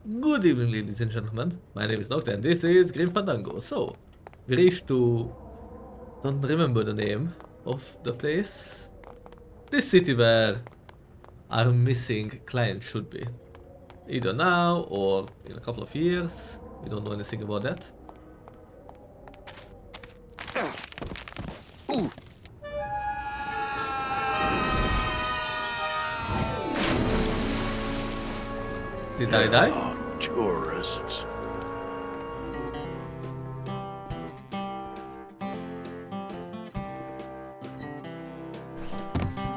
Good evening, ladies and gentlemen. My name is Nocta, and this is Grim Fandango. So, we reached to... don't remember the name of the place. This city where our missing client should be. Either now or in a couple of years. We don't know anything about that. Ooh. Did I die? Tourists.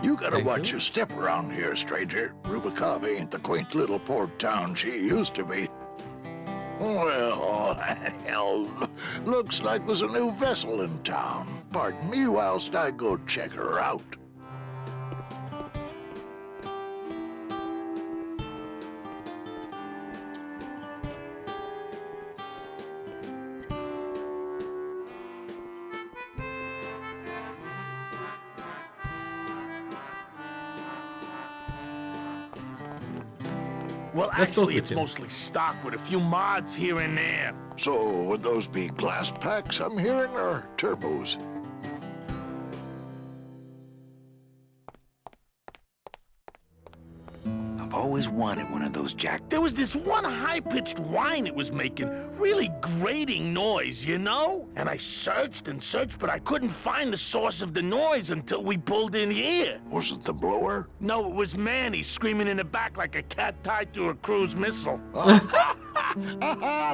You gotta Thank watch you. your step around here, stranger. Rubicava ain't the quaint little port town she used to be. Well, hell, looks like there's a new vessel in town. Pardon me whilst I go check her out. Well, Let's talk actually, with it's him. mostly stock with a few mods here and there. So, would those be glass packs I'm hearing, or turbos? I've always wanted one of those, Jack. There was this one high-pitched whine it was making, really grating noise, you know? And I searched and searched, but I couldn't find the source of the noise until we pulled in here. Was it the blower? No, it was Manny screaming in the back like a cat tied to a cruise missile.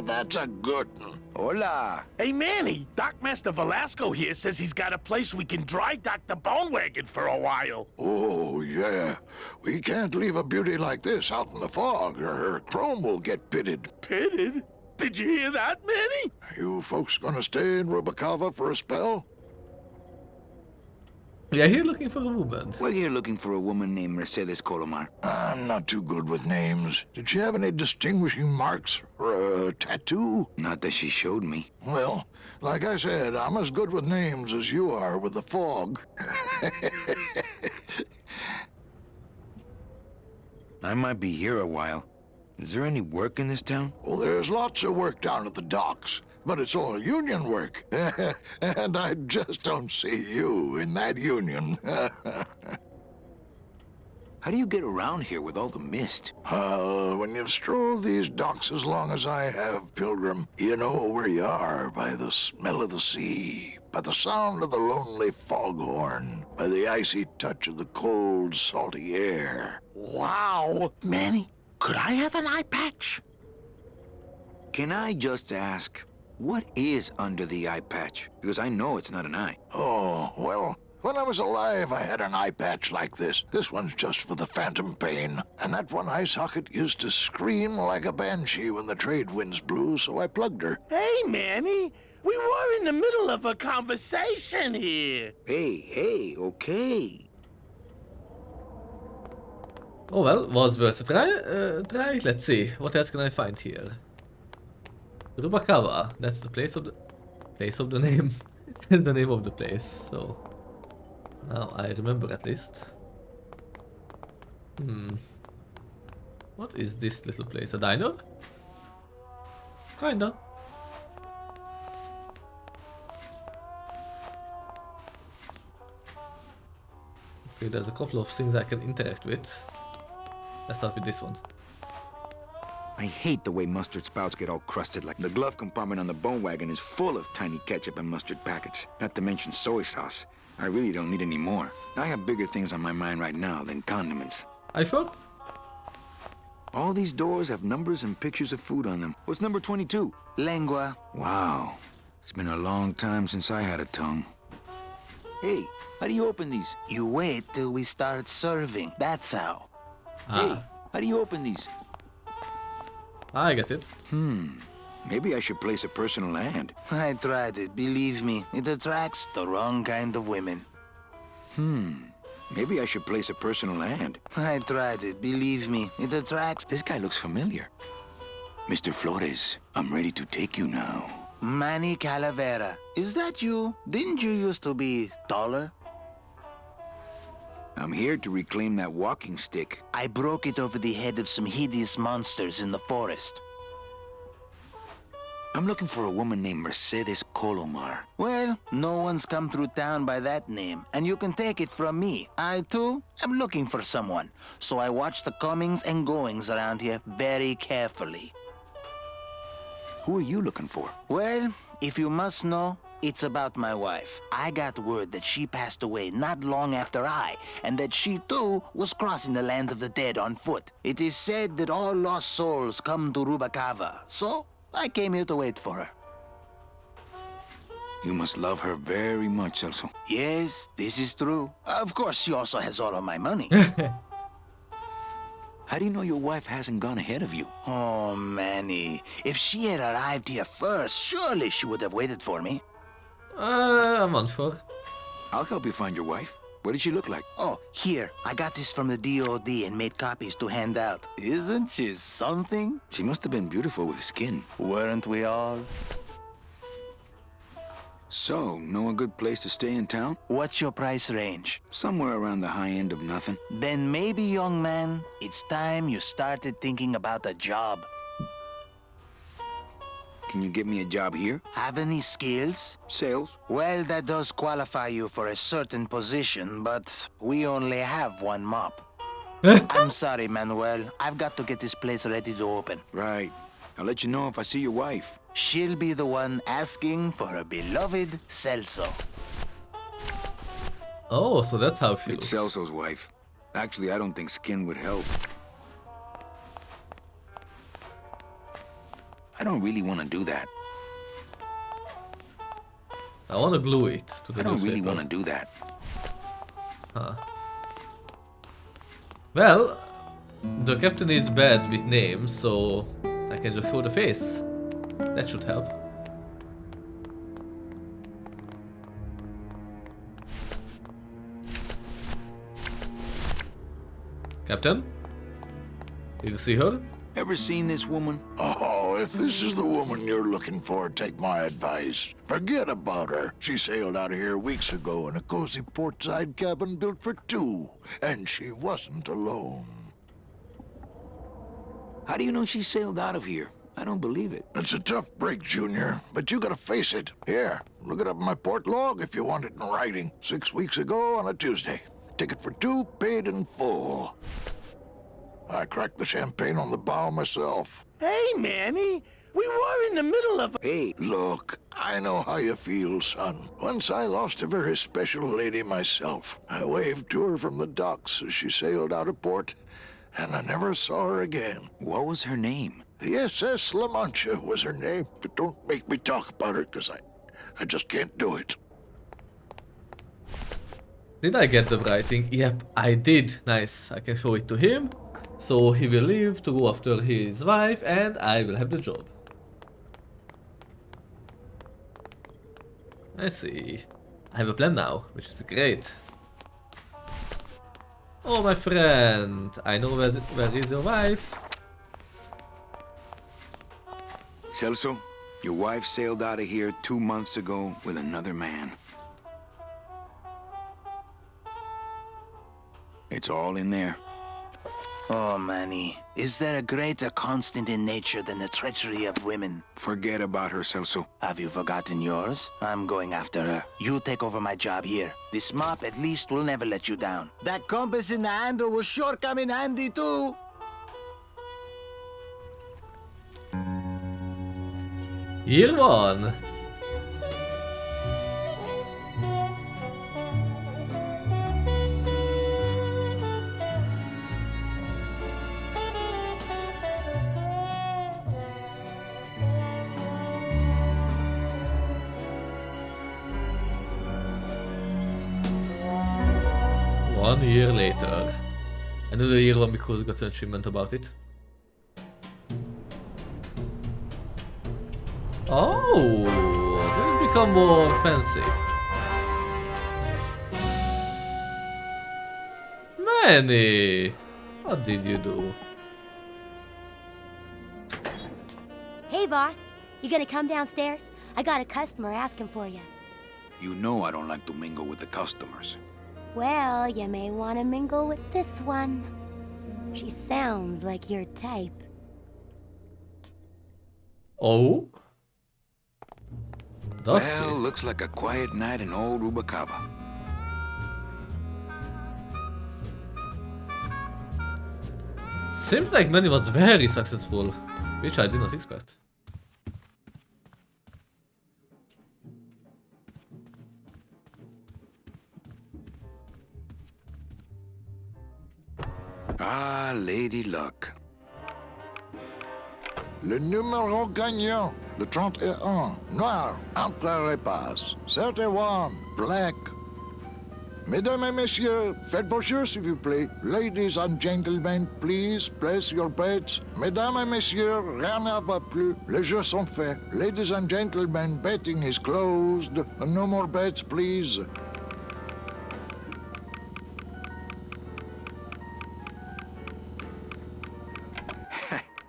That's a good one. Hola. Hey, Manny, Dockmaster Velasco here says he's got a place we can dry dock the bone wagon for a while. Oh, yeah. We can't leave a beauty like this out in the fog, or her chrome will get pitted. Pitted? Did you hear that, Manny? You folks gonna stay in Rubicava for a spell? We are here looking for a woman. We're here looking for a woman named Mercedes Colomar. I'm not too good with names. Did she have any distinguishing marks or a tattoo? Not that she showed me. Well, like I said, I'm as good with names as you are with the fog. I might be here a while. Is there any work in this town? Well, there's lots of work down at the docks, but it's all union work. And I just don't see you in that union. How do you get around here with all the mist? When you've strolled these docks as long as I have, Pilgrim, you know where you are by the smell of the sea, by the sound of the lonely foghorn, by the icy touch of the cold, salty air. Wow. Manny, could I have an eye patch? Can I just ask, what is under the eye patch? Because I know it's not an eye. Oh, well, when I was alive, I had an eye patch like this. This one's just for the phantom pain. And that one eye socket used to scream like a banshee when the trade winds blew, so I plugged her. Hey, Manny, we were in the middle of a conversation here. Hey, okay. Oh well, was worth a try. Let's see. What else can I find here? Rubacava. That's the place of the name. That's the name of the place. So now I remember at least. What is this little place? A diner? Kinda. Okay, there's a couple of things I can interact with. Let's start with this one. I hate the way mustard spouts get all crusted. Like the glove compartment on the bone wagon is full of tiny ketchup and mustard packets. Not to mention soy sauce. I really don't need any more. I have bigger things on my mind right now than condiments. I thought. All these doors have numbers and pictures of food on them. What's number 22? Lengua. Wow. It's been a long time since I had a tongue. Hey, how do you open these? You wait till we start serving. That's how. Hey, how do you open these? I get it. Maybe I should place a personal hand. I tried it, believe me. It attracts the wrong kind of women. Maybe I should place a personal hand. I tried it, believe me. It attracts... This guy looks familiar. Mr. Flores, I'm ready to take you now. Manny Calavera. Is that you? Didn't you used to be taller? I'm here to reclaim that walking stick. I broke it over the head of some hideous monsters in the forest. I'm looking for a woman named Mercedes Colomar. Well, no one's come through town by that name, and you can take it from me. I, too, am looking for someone, so I watch the comings and goings around here very carefully. Who are you looking for? Well, if you must know, it's about my wife. I got word that she passed away not long after I, and that she, too, was crossing the land of the dead on foot. It is said that all lost souls come to Rubacava, so I came here to wait for her. You must love her very much, Celso. Yes, this is true. Of course, she also has all of my money. How do you know your wife hasn't gone ahead of you? Oh, Manny. If she had arrived here first, surely she would have waited for me. I'm unsure. I'll help you find your wife. What did she look like? Oh, here. I got this from the DOD and made copies to hand out. Isn't she something? She must have been beautiful with skin. Weren't we all? So, know a good place to stay in town? What's your price range? Somewhere around the high end of nothing. Then maybe, young man, it's time you started thinking about a job. Can you get me a job here? Have any skills? Sales? Well, that does qualify you for a certain position, but we only have one mop. I'm sorry, Manuel. I've got to get this place ready to open. Right. I'll let you know if I see your wife. She'll be the one asking for her beloved Celso. Oh, so that's how she It's looks. Celso's wife. Actually, I don't think skin would help. I don't really want to do that. I want to glue it to the I don't newspaper. really want to do that. Huh. Well, the captain is bad with names, so I can just show the face. That should help. Captain? Did you see her? Ever seen this woman? Oh, if this is the woman you're looking for, take my advice. Forget about her. She sailed out of here weeks ago in a cozy portside cabin built for two, and she wasn't alone. How do you know she sailed out of here? I don't believe it. It's a tough break, Junior, but you gotta face it. Here, look it up in my port log if you want it in writing. 6 weeks ago on a Tuesday. Ticket for two, paid in full. I cracked the champagne on the bow myself. Hey, Manny, we were in the middle of... Hey, Look, I know how you feel, son. Once I lost a very special lady myself. I waved to her from the docks as she sailed out of port, and I never saw her again. what was her name? The SS La Mancha was her name, but don't make me talk about her, because I just can't do it. Did I get the writing? Yep, I did. Nice. I can show it to him. So he will leave to go after his wife and I will have the job. I see. I have a plan now, which is great. Oh, my friend. I know where is your wife. Celso, your wife sailed out of here 2 months ago with another man. It's all in there. Oh, Manny, is there a greater constant in nature than the treachery of women? Forget about her, Celso. Have you forgotten yours? I'm going after her. You take over my job here. This mop at least will never let you down. That compass in the handle will sure come in handy too. Year 1. One year later. Another year 1 because we got an achievement about it. Oh, this become more fancy. Manny, what did you do? Hey, boss. You gonna come downstairs? I got a customer asking for you. You know I don't like to mingle with the customers. Well, you may want to mingle with this one. She sounds like your type. Oh? Does Well, she? looks like a quiet night in old Rubacava. Seems like Manny was very successful, which I did not expect. Ah, Lady Luck. Le numéro gagnant, le 31, noir, entre les passes. 31, black. Mesdames et messieurs, faites vos jeux s'il vous plaît. Ladies and gentlemen, please place your bets. Mesdames et messieurs, rien ne va plus. Les jeux sont faits. Ladies and gentlemen, betting is closed. No more bets, please.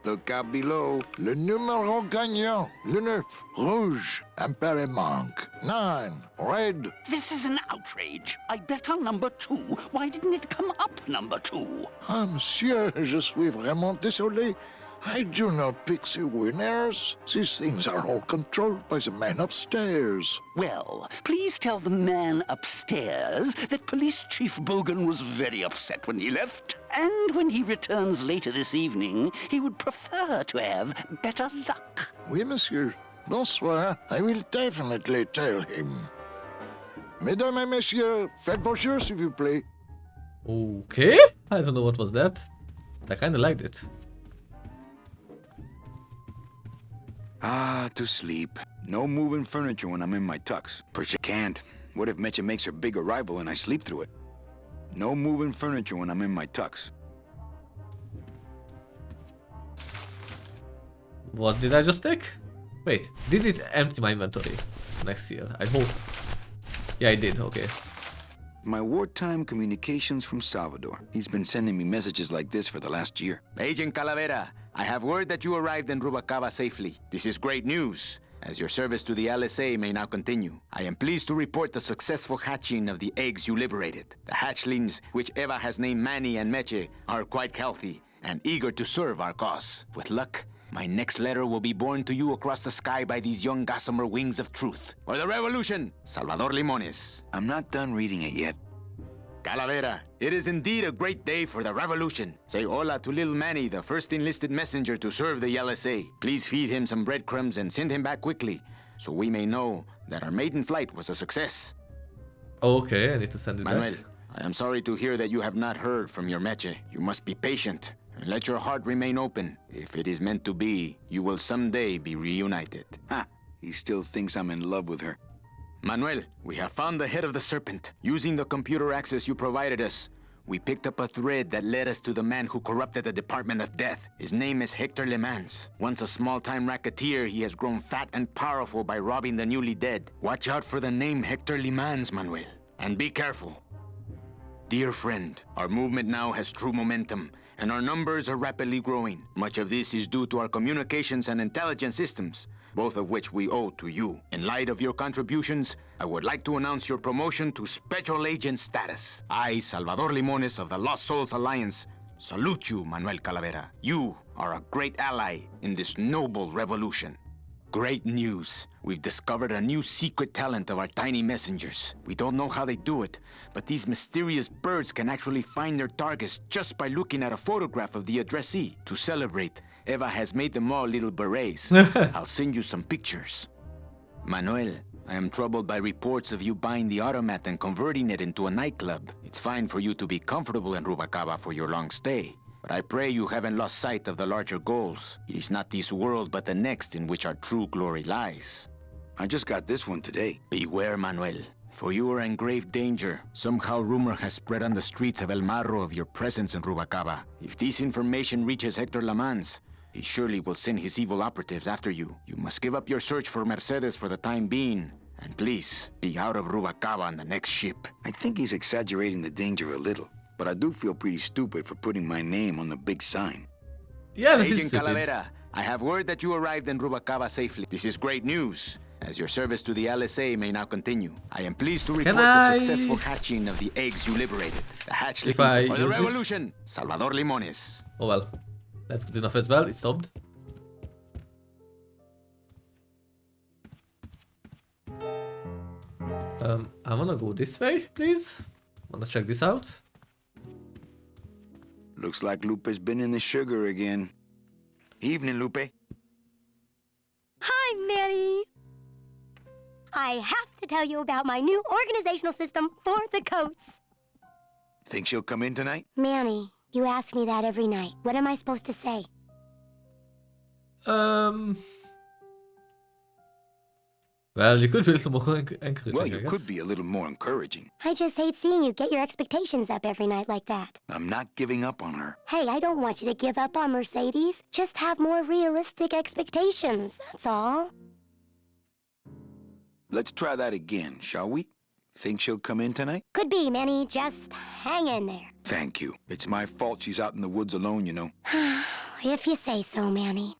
Look out below. Le numéro gagnant, le 9, rouge, Impere manque. 9, red. This is an outrage. I bet on number 2. Why didn't it come up number 2? Ah, monsieur, je suis vraiment désolé. I do not pick the winners. These things are all controlled by the man upstairs. Well, please tell the man upstairs that Police Chief Bogan was very upset when he left. And when he returns later this evening, he would prefer to have better luck. Oui, monsieur. Bonsoir. I will definitely tell him. Mesdames et messieurs, faites vos jeux, s'il vous plaît. Okay? I don't know what was that. I kinda liked it. Ah, to sleep. No moving furniture when I'm in my tux. But you can't. What if Meche makes her big arrival and I sleep through it? No moving furniture when I'm in my tux. What did I just take? Wait, did it empty my inventory next year? I hope. Yeah, I did, okay. My wartime communications from Salvador. He's been sending me messages like this for the last year. Agent Calavera, I have word that you arrived in Rubacava safely. This is great news, as your service to the LSA may now continue. I am pleased to report the successful hatching of the eggs you liberated. The hatchlings, which Eva has named Manny and Meche, are quite healthy and eager to serve our cause. With luck, my next letter will be borne to you across the sky by these young gossamer wings of truth. For the revolution, Salvador Limones. I'm not done reading it yet. Calavera, it is indeed a great day for the revolution. Say hola to little Manny, the first enlisted messenger to serve the LSA. Please feed him some breadcrumbs and send him back quickly, so we may know that our maiden flight was a success. Okay, I need to send it Manuel, back. I am sorry to hear that you have not heard from your Meche. You must be patient and let your heart remain open. If it is meant to be, you will someday be reunited. Ha! He still thinks I'm in love with her. Manuel, we have found the head of the serpent. Using the computer access you provided us, we picked up a thread that led us to the man who corrupted the Department of Death. His name is Hector Le Mans. Once a small-time racketeer, he has grown fat and powerful by robbing the newly dead. Watch out for the name Hector Le Mans, Manuel. And be careful. Dear friend, our movement now has true momentum, and our numbers are rapidly growing. Much of this is due to our communications and intelligence systems, both of which we owe to you. In light of your contributions, I would like to announce your promotion to Special Agent status. I, Salvador Limones of the Lost Souls Alliance, salute you, Manuel Calavera. You are a great ally in this noble revolution. Great news. We've discovered a new secret talent of our tiny messengers. We don't know how they do it, but these mysterious birds can actually find their targets just by looking at a photograph of the addressee. To celebrate, Eva has made them all little berets. I'll send you some pictures. Manuel, I am troubled by reports of you buying the automat and converting it into a nightclub. It's fine for you to be comfortable in Rubacava for your long stay, but I pray you haven't lost sight of the larger goals. It is not this world, but the next in which our true glory lies. I just got this one today. Beware, Manuel, for you are in grave danger. Somehow rumor has spread on the streets of El Marro of your presence in Rubacava. If this information reaches Hector Lamans, he surely will send his evil operatives after you. You must give up your search for Mercedes for the time being, and please, be out of Rubacava on the next ship. I think he's exaggerating the danger a little, but I do feel pretty stupid for putting my name on the big sign. Yeah, that is Agent stupid. Calavera, I have word that you arrived in Rubacava safely. This is great news, As your service to the LSA may now continue, I am pleased to report Can the I- successful hatching of the eggs you liberated. The hatch If I or the use this? revolution! Salvador Limones. Oh well. That's good enough as well. It stopped. I wanna go this way, please. Wanna check this out? Looks like Lupe's been in the sugar again. Evening, Lupe. Hi, Manny. I have to tell you about my new organizational system for the coats. Think she'll come in tonight? Manny, you ask me that every night. What am I supposed to say? Well, you could be a little more encouraging, Well, I you guess. could be a little more encouraging. I just hate seeing you get your expectations up every night like that. I'm not giving up on her. Hey, I don't want you to give up on Mercedes. Just have more realistic expectations, that's all. Let's try that again, shall we? Think she'll come in tonight? Could be, Manny. Just hang in there. Thank you. It's my fault she's out in the woods alone, you know. If you say so, Manny.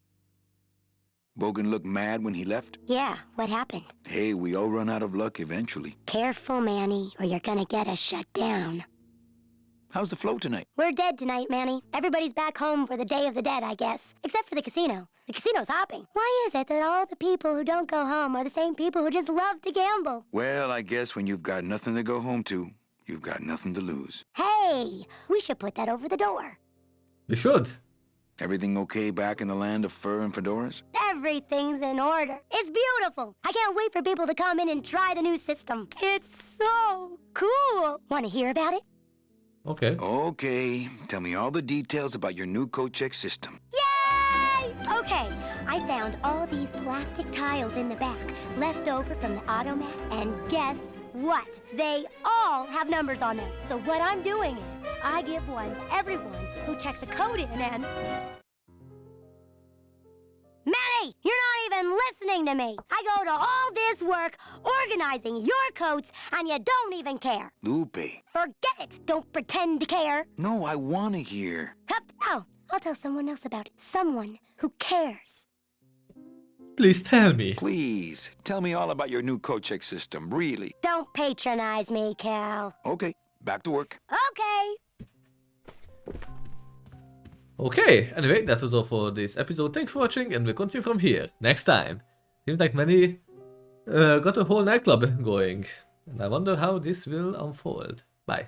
Bogan looked mad when he left. Yeah, what happened? Hey, we all run out of luck eventually. Careful, Manny, or you're gonna get us shut down. How's the flow tonight? We're dead tonight, Manny. Everybody's back home for the Day of the Dead, I guess. Except for the casino. The casino's hopping. Why is it that all the people who don't go home are the same people who just love to gamble? Well, I guess when you've got nothing to go home to, you've got nothing to lose. Hey, we should put that over the door. We should. Everything okay back in the land of fur and fedoras? Everything's in order. It's beautiful. I can't wait for people to come in and try the new system. It's so cool. Want to hear about it? Okay. Okay, tell me all the details about your new coat check system. Yay! Okay, I found all these plastic tiles in the back, left over from the automat, and guess what? They all have numbers on them. So what I'm doing is, I give one to everyone who checks a code in and... Manny, you're not even listening to me. I go to all this work organizing your coats, and you don't even care. Lupe. Forget it. Don't pretend to care. No, I want to hear. Hup, oh, I'll tell someone else about it. Someone who cares. Please tell me. Please, tell me all about your new coat check system, really. Don't patronize me, Cal. Okay, back to work. Okay. Okay, anyway, that was all for this episode. Thanks for watching, and we'll continue from here next time. Seems like many got a whole nightclub going, and I wonder how this will unfold. Bye.